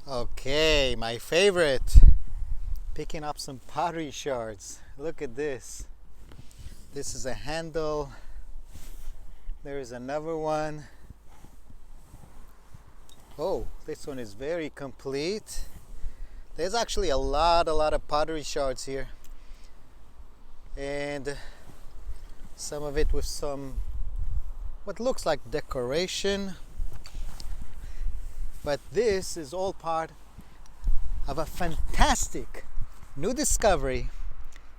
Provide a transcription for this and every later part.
Okay, my favorite. Picking up some pottery shards. Look at this. This is a handle. There is another one. Oh, this one is very complete. There's actually a lot of pottery shards here. And some of it with some what looks like decoration. But this is all part of a fantastic new discovery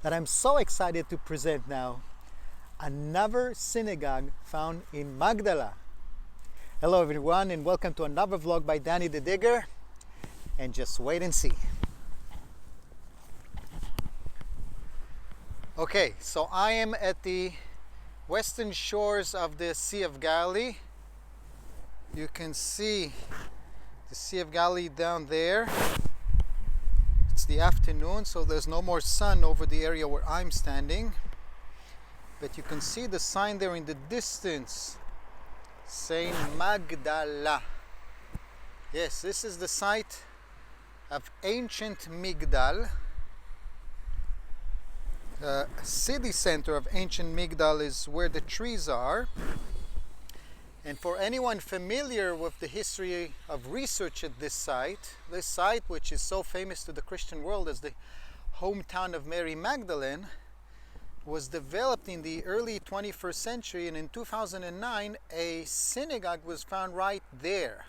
that I'm so excited to present now. Another synagogue found in Magdala. Hello everyone, and welcome to another vlog by Danny the Digger. And just wait and see. Okay, so I am at the western shores of the Sea of Galilee. You can see the Sea of Galilee down there. It's the afternoon, so there's no more sun over the area where I'm standing. But you can see the sign there in the distance saying Magdala. Yes, this is the site of ancient Migdal. The city center of ancient Migdal is where the trees are. And for anyone familiar with the history of research at this site which is so famous to the Christian world as the hometown of Mary Magdalene, was developed in the early 21st century, and in 2009 a synagogue was found right there.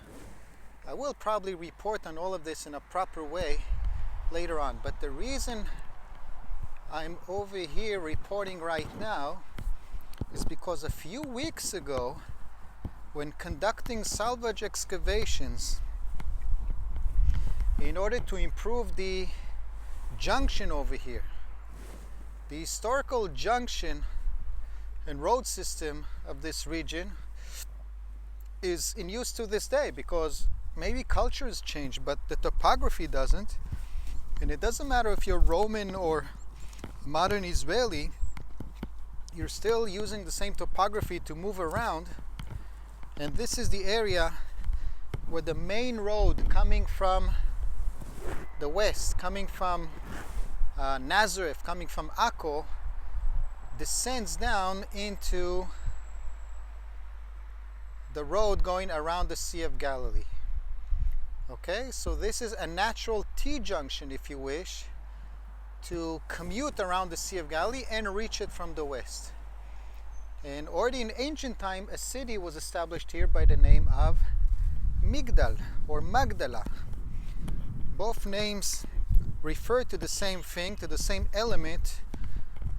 I will probably report on all of this in a proper way later on, but the reason I'm over here reporting right now is because a few weeks ago, when conducting salvage excavations in order to improve the junction over here, the historical junction and road system of this region is in use to this day, because maybe culture has changed but the topography doesn't. And it doesn't matter if you're Roman or modern Israeli, you're still using the same topography to move around. And this is the area where the main road coming from the west, coming from Nazareth, coming from Akko, descends down into the road going around the Sea of Galilee. Okay, so this is a natural T-junction, if you wish, to commute around the Sea of Galilee and reach it from the west. And already in ancient time, a city was established here by the name of Migdal or Magdala. Both names refer to the same thing, to the same element.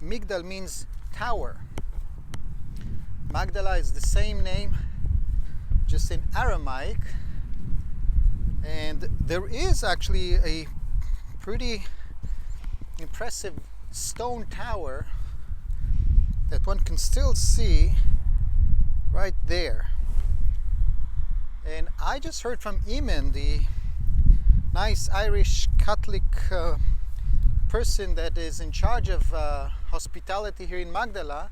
Migdal means tower. Magdala is the same name, just in Aramaic. And there is actually a pretty impressive stone tower that one can still see right there. And I just heard from Eamon, the nice Irish Catholic person that is in charge of hospitality here in Magdala,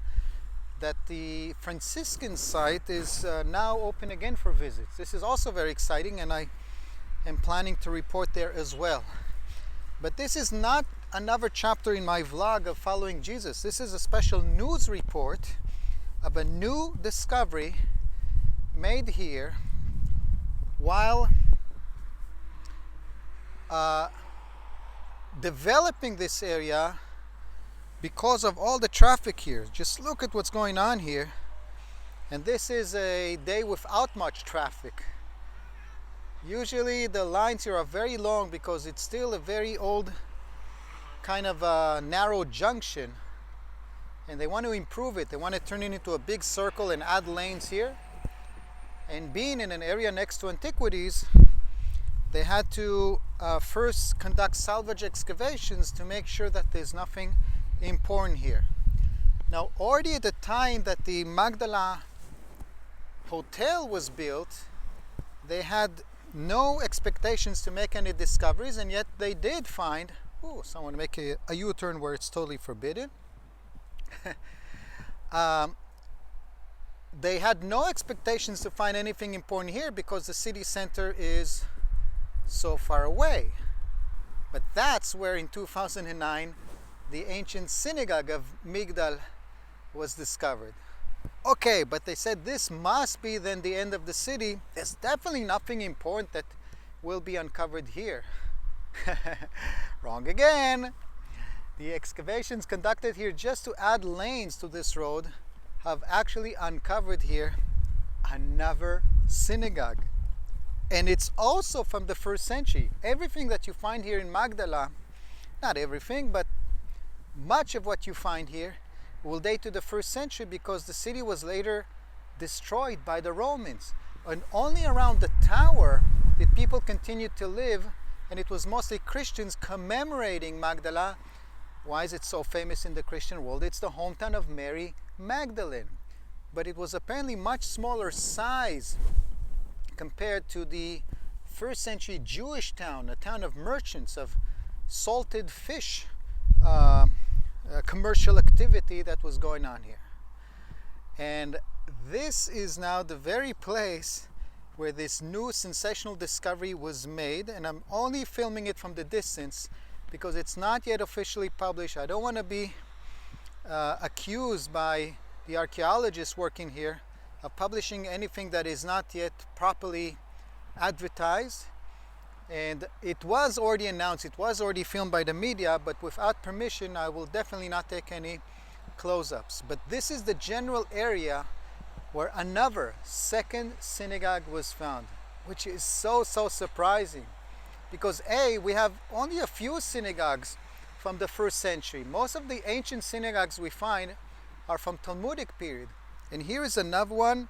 that the Franciscan site is now open again for visits. This is also very exciting, and I am planning to report there as well. But this is not another chapter in my vlog of following Jesus. This is a special news report of a new discovery made here while developing this area because of all the traffic here. Just look at what's going on here. And this is a day without much traffic. Usually the lines here are very long because it's still a very old kind of a narrow junction, and they want to improve it. They want to turn it into a big circle and add lanes here. And being in an area next to antiquities, they had to first conduct salvage excavations to make sure that there's nothing important here. Now, already at the time that the Magdala hotel was built, they had no expectations to make any discoveries, and yet they did find someone make a U-turn where it's totally forbidden. They had no expectations to find anything important here because the city center is so far away. But that's where in 2009 the ancient synagogue of Magdala was discovered. Okay, but they said this must be then the end of the city. There's definitely nothing important that will be uncovered here. Wrong again. The excavations conducted here just to add lanes to this road have actually uncovered here another synagogue. And it's also from the 1st century. Everything that you find here in Magdala, not everything, but much of what you find here will date to the 1st century, because the city was later destroyed by the Romans. And only around the tower did people continue to live, and it was mostly Christians commemorating Magdala. Why is it so famous in the Christian world? It's the hometown of Mary Magdalene. But it was apparently much smaller size compared to the 1st century Jewish town, a town of merchants, of salted fish, commercial activity that was going on here. And this is now the very place where this new sensational discovery was made, and I'm only filming it from the distance because it's not yet officially published. I don't want to be accused by the archaeologists working here of publishing anything that is not yet properly advertised. And it was already announced, it was already filmed by the media, but without permission I will definitely not take any close-ups. But this is the general area where another second synagogue was found, which is so surprising, because we have only a few synagogues from the 1st century. Most of the ancient synagogues we find are from Talmudic period, and here is another one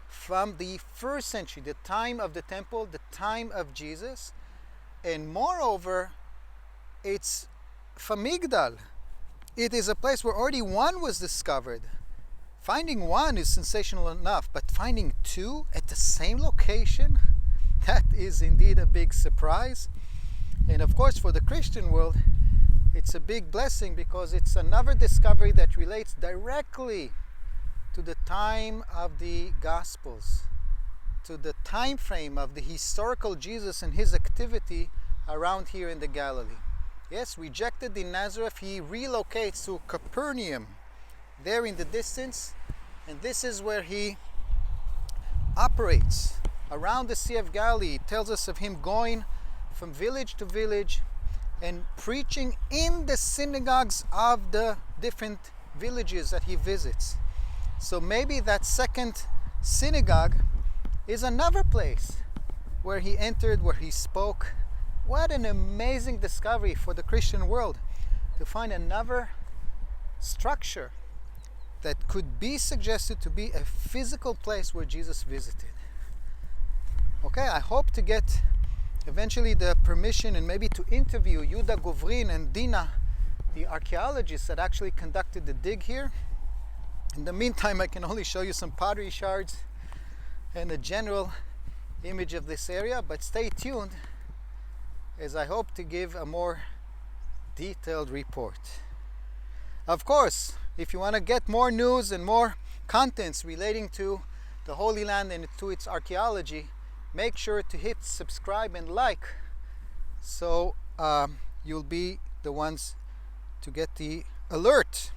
from the 1st century, the time of the temple, the time of Jesus. And moreover, it's from Magdala. It is a place where already one was discovered. Finding one is sensational enough, but finding two at the same location, that is indeed a big surprise. And of course, for the Christian world, it's a big blessing, because it's another discovery that relates directly to the time of the Gospels, to the time frame of the historical Jesus and his activity around here in the Galilee. Yes, rejected in Nazareth, he relocates to Capernaum, there in the distance, and this is where he operates around the Sea of Galilee. It tells us of him going from village to village and preaching in the synagogues of the different villages that he visits. So maybe that second synagogue is another place where he entered, where he spoke. What an amazing discovery for the Christian world, to find another structure that could be suggested to be a physical place where Jesus visited. Okay, I hope to get eventually the permission and maybe to interview Yuda Govrin and Dina, the archaeologists that actually conducted the dig here. In the meantime, I can only show you some pottery shards and a general image of this area, but stay tuned as I hope to give a more detailed report. Of course, if you want to get more news and more contents relating to the Holy Land and to its archaeology, make sure to hit subscribe and like, so you'll be the ones to get the alert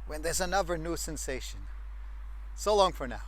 when there's another new sensation. So long for now.